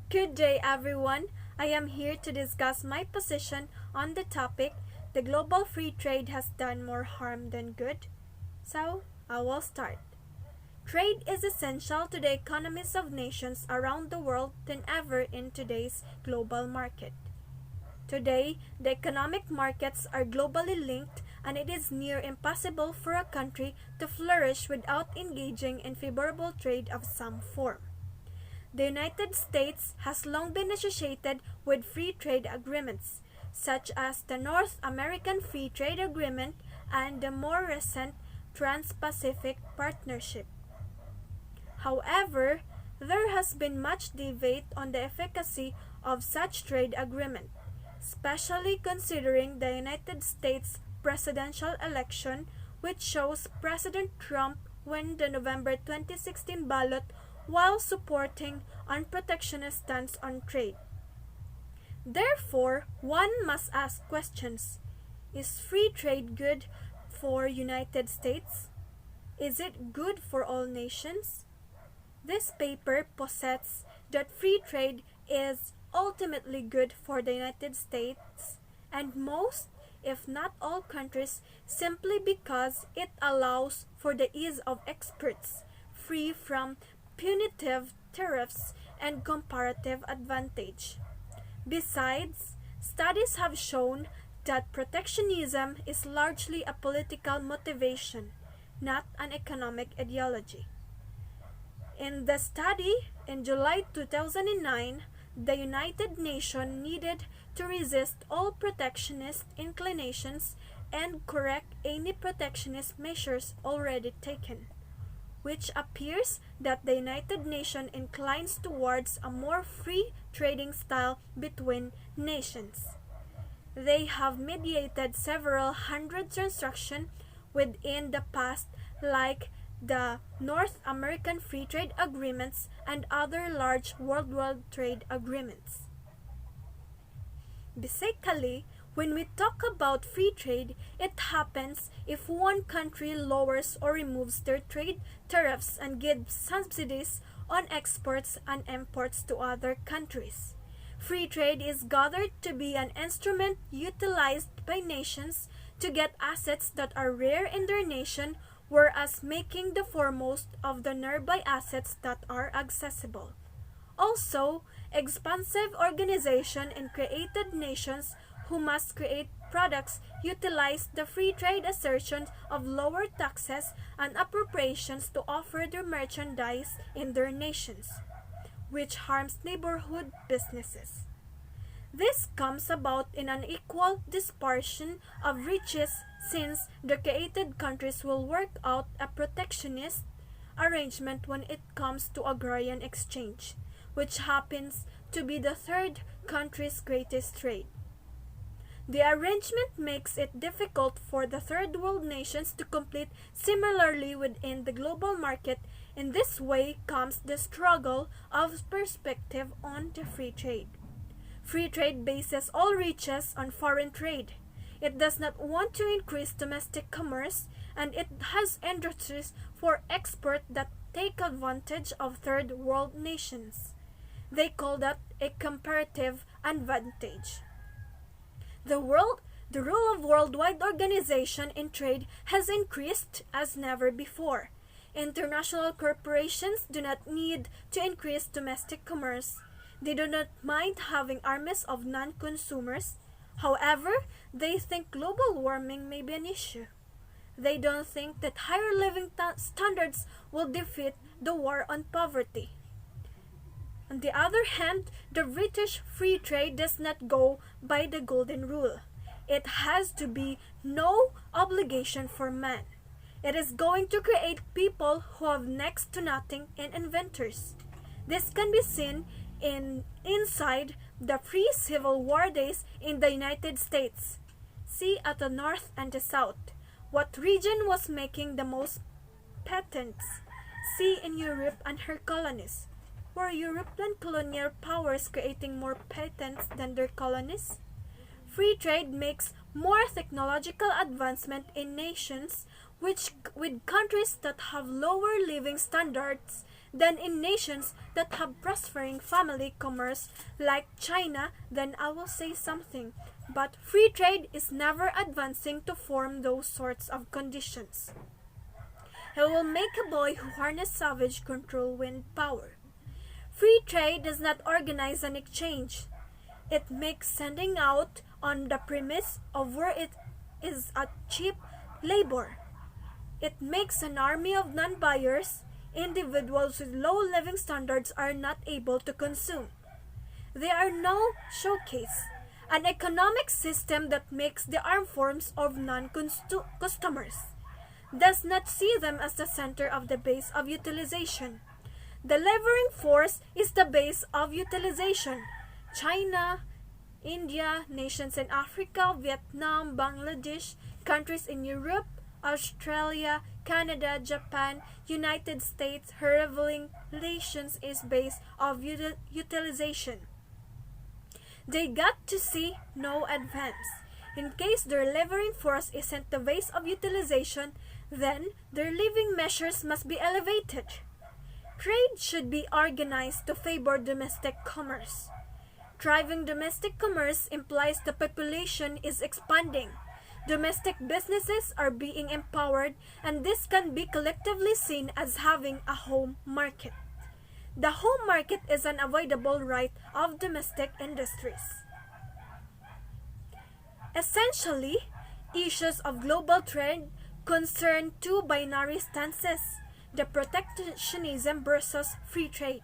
Good day, everyone. I am here to discuss my position on the topic the global free trade has done more harm than good. So, I will start. Trade is essential to the economies of nations around the world than ever in today's global market. Today, the economic markets are globally linked and it is near impossible for a country to flourish without engaging in favorable trade of some form. The United States has long been associated with free trade agreements, such as the North American Free Trade Agreement and the more recent Trans-Pacific Partnership. However, there has been much debate on the efficacy of such trade agreement, especially considering the United States presidential election, which shows President Trump win the November 2016 ballot while supporting a protectionist stance on trade. Therefore, one must ask questions. Is free trade good for United States? Is it good for all nations? This paper posits that free trade is ultimately good for the United States and most, if not all countries, simply because it allows for the ease of exports, free from punitive tariffs and comparative advantage. Besides, studies have shown that protectionism is largely a political motivation, not an economic ideology. In the study in July 2009, the United Nations needed to resist all protectionist inclinations and correct any protectionist measures already taken, which appears that the United Nations inclines towards a more free trading style between nations. They have mediated several hundred transactions within the past, like the North American Free Trade Agreements and other large worldwide trade agreements. Basically, when we talk about free trade, it happens if one country lowers or removes their trade tariffs and gives subsidies on exports and imports to other countries. Free trade is gathered to be an instrument utilized by nations to get assets that are rare in their nation, whereas making the foremost of the nearby assets that are accessible. Also, expansive organization in created nations who must create products utilize the free trade assertion of lower taxes and appropriations to offer their merchandise in their nations, which harms neighborhood businesses. This comes about in an equal dispersion of riches since the created countries will work out a protectionist arrangement when it comes to agrarian exchange, which happens to be the third country's greatest trade. The arrangement makes it difficult for the third world nations to compete similarly within the global market. In this way comes the struggle of perspective on the free trade. Free trade bases all riches on foreign trade. It does not want to increase domestic commerce, and it has industries for export that take advantage of third world nations. They call that a comparative advantage. The role of worldwide organization in trade has increased as never before. International corporations do not need to increase domestic commerce. They do not mind having armies of non-consumers. However, they think global warming may be an issue. They don't think that higher living standards will defeat the war on poverty. On the other hand, the British free trade does not go by the golden rule. It has to be no obligation for man. It is going to create people who have next to nothing in inventors. This can be seen inside the pre-Civil War days in the United States. See at the North and the South. What region was making the most patents? See in Europe and her colonies. Were European colonial powers creating more patents than their colonies? Free trade makes more technological advancement in nations with countries that have lower living standards than in nations that have prospering family commerce like China, then I will say something. But free trade is never advancing to form those sorts of conditions. It will make a boy who harness savage control wind power. Free trade does not organize an exchange. It makes sending out on the premise of where it is a cheap labor. It makes an army of non-buyers. Individuals with low living standards are not able to consume. They are no showcase. An economic system that makes the armed forms of non-customers does not see them as the center of the base of utilization. The leveling force is the base of utilization. China, India, nations in Africa, Vietnam, Bangladesh, countries in Europe, Australia, Canada, Japan, United States, her leveling relations is based of utilization. They got to see no advance. In case their leveling force isn't the base of utilization, then their living measures must be elevated. Trade should be organized to favor domestic commerce. Thriving domestic commerce implies the population is expanding. Domestic businesses are being empowered, and this can be collectively seen as having a home market. The home market is an avoidable right of domestic industries. Essentially, issues of global trade concern two binary stances: the protectionism versus free trade.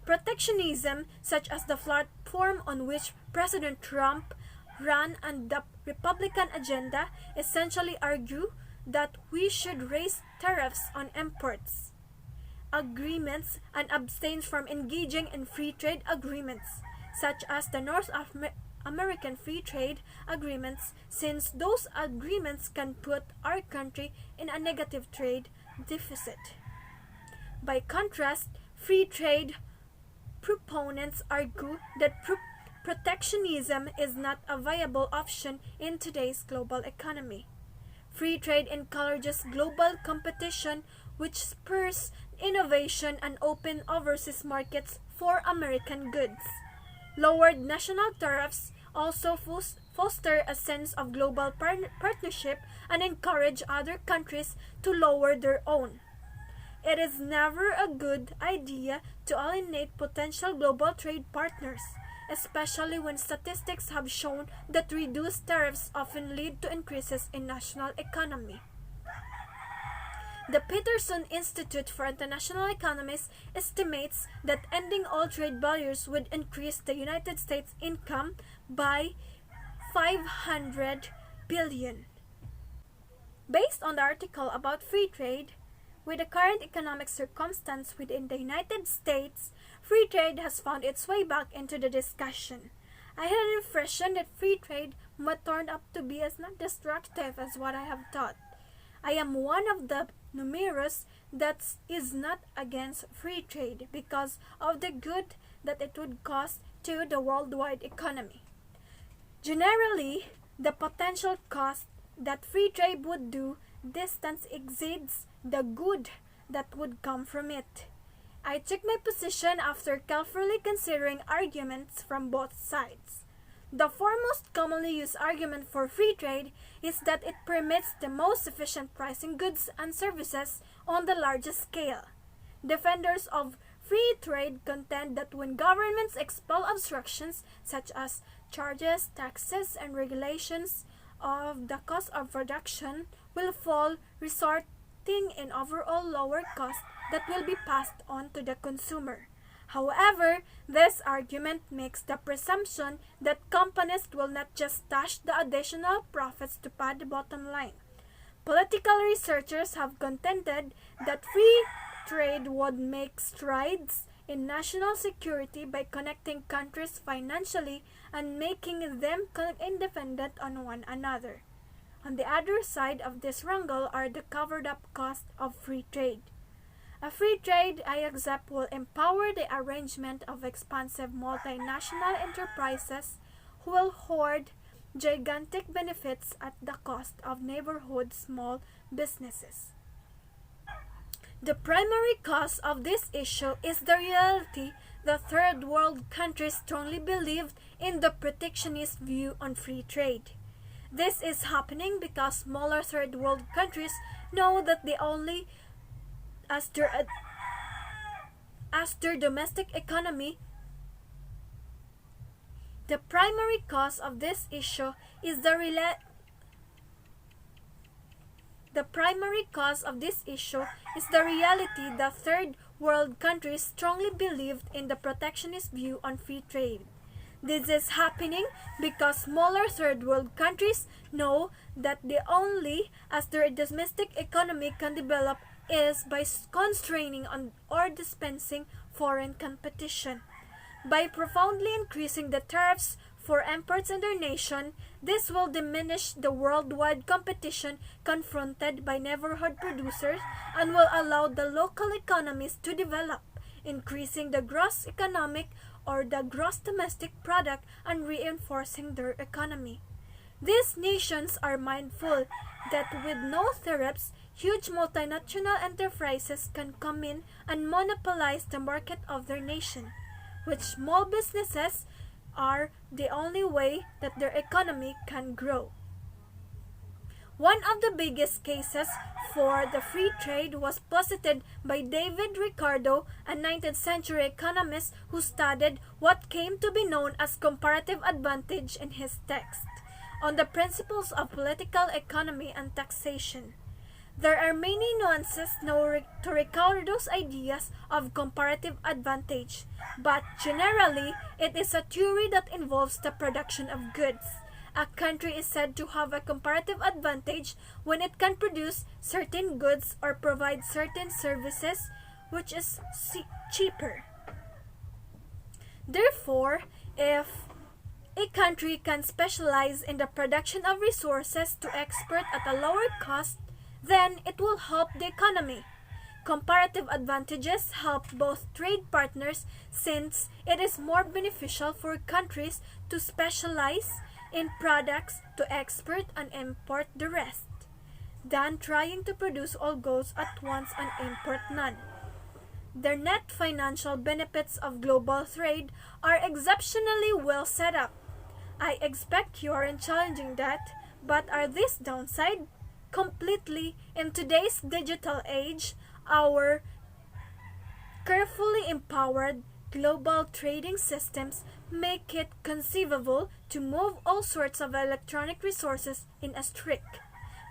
Protectionism, such as the platform on which President Trump ran and the Republican agenda, essentially argue that we should raise tariffs on imports agreements and abstain from engaging in free trade agreements, such as the North American Free Trade Agreements, since those agreements can put our country in a negative trade deficit. By contrast, free trade proponents argue that protectionism is not a viable option in today's global economy. Free trade encourages global competition, which spurs innovation and open overseas markets for American goods. Lowered national tariffs also foster a sense of global partnership and encourage other countries to lower their own. It is never a good idea to alienate potential global trade partners, especially when statistics have shown that reduced tariffs often lead to increases in national economy. The Peterson Institute for International Economics estimates that ending all trade barriers would increase the United States income by $500 billion. Based on the article about free trade, with the current economic circumstance within the United States, free trade has found its way back into the discussion. I had an impression that free trade might turn up to be as not destructive as what I have thought. I am one of the numerous that is not against free trade because of the good that it would cause to the worldwide economy. Generally, the potential cost that free trade would do distance exceeds the good that would come from it. I took my position after carefully considering arguments from both sides. The foremost commonly used argument for free trade is that it permits the most efficient pricing goods and services on the largest scale. Defenders of free trade contend that when governments expel obstructions such as charges, taxes, and regulations of the cost of production will fall, resulting in overall lower costs that will be passed on to the consumer. However, this argument makes the presumption that companies will not just stash the additional profits to pad the bottom line. Political researchers have contended that free trade would make strides in national security by connecting countries financially and making them independent on one another. On the other side of this wrangle are the covered-up costs of free trade. A free trade, I accept, will empower the arrangement of expansive multinational enterprises who will hoard gigantic benefits at the cost of neighborhood small businesses. The primary cause of this issue is the reality that third world countries strongly believe in the protectionist view on free trade. This is happening because smaller third world countries know that they only as their domestic economy. The primary cause of this issue is the reality that third world countries strongly believed in the protectionist view on free trade. This is happening because smaller third world countries know that the only as their domestic economy can develop is by constraining on or dispensing foreign competition. By profoundly increasing the tariffs for imports in their nation, this will diminish the worldwide competition confronted by neighborhood producers and will allow the local economies to develop, increasing the gross economic or the gross domestic product and reinforcing their economy. These nations are mindful that with no tariffs, huge multinational enterprises can come in and monopolize the market of their nation, which small businesses are the only way that their economy can grow. One of the biggest cases for the free trade was posited by David Ricardo, a 19th century economist who studied what came to be known as comparative advantage in his text, on the principles of political economy and taxation. There are many nuances to Ricardo's ideas of comparative advantage, but generally it is a theory that involves the production of goods. A country is said to have a comparative advantage when it can produce certain goods or provide certain services which is cheaper. Therefore, if a country can specialize in the production of resources to export at a lower cost, then it will help the economy. Comparative advantages help both trade partners since it is more beneficial for countries to specialize in products to export and import the rest, than trying to produce all goods at once and import none. The net financial benefits of global trade are exceptionally well set up. I expect you aren't challenging that, but are these downside? Completely. In today's digital age, our carefully empowered global trading systems make it conceivable to move all sorts of electronic resources in a streak.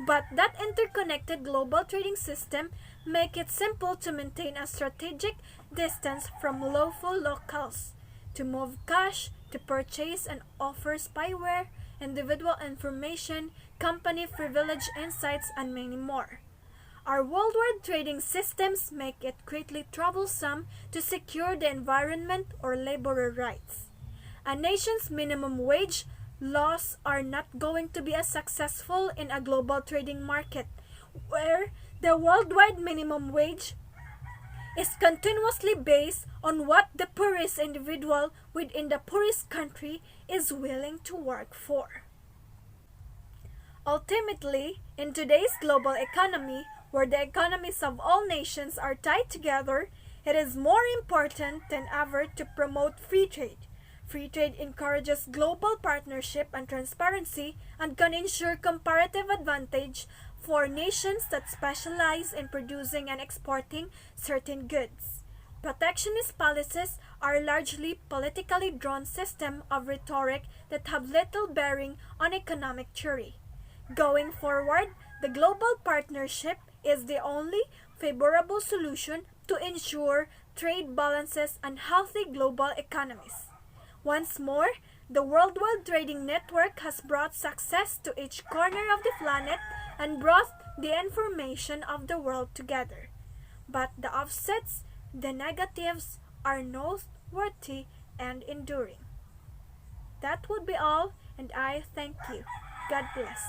But that interconnected global trading system make it simple to maintain a strategic distance from lawful locals, to move cash, to purchase and offer spyware, individual information, company privilege insights, and many more. Our worldwide trading systems make it greatly troublesome to secure the environment or labor rights. A nation's minimum wage laws are not going to be as successful in a global trading market, where the worldwide minimum wage is continuously based on what the poorest individual within the poorest country is willing to work for. Ultimately, in today's global economy, where the economies of all nations are tied together, it is more important than ever to promote free trade. Free trade encourages global partnership and transparency and can ensure comparative advantage for nations that specialize in producing and exporting certain goods. Protectionist policies are largely politically drawn system of rhetoric that have little bearing on economic theory. Going forward, the global partnership is the only favorable solution to ensure trade balances and healthy global economies. Once more, the worldwide trading network has brought success to each corner of the planet and brought the information of the world together. But the offsets, the negatives, are noteworthy and enduring. That would be all, and I thank you. God bless.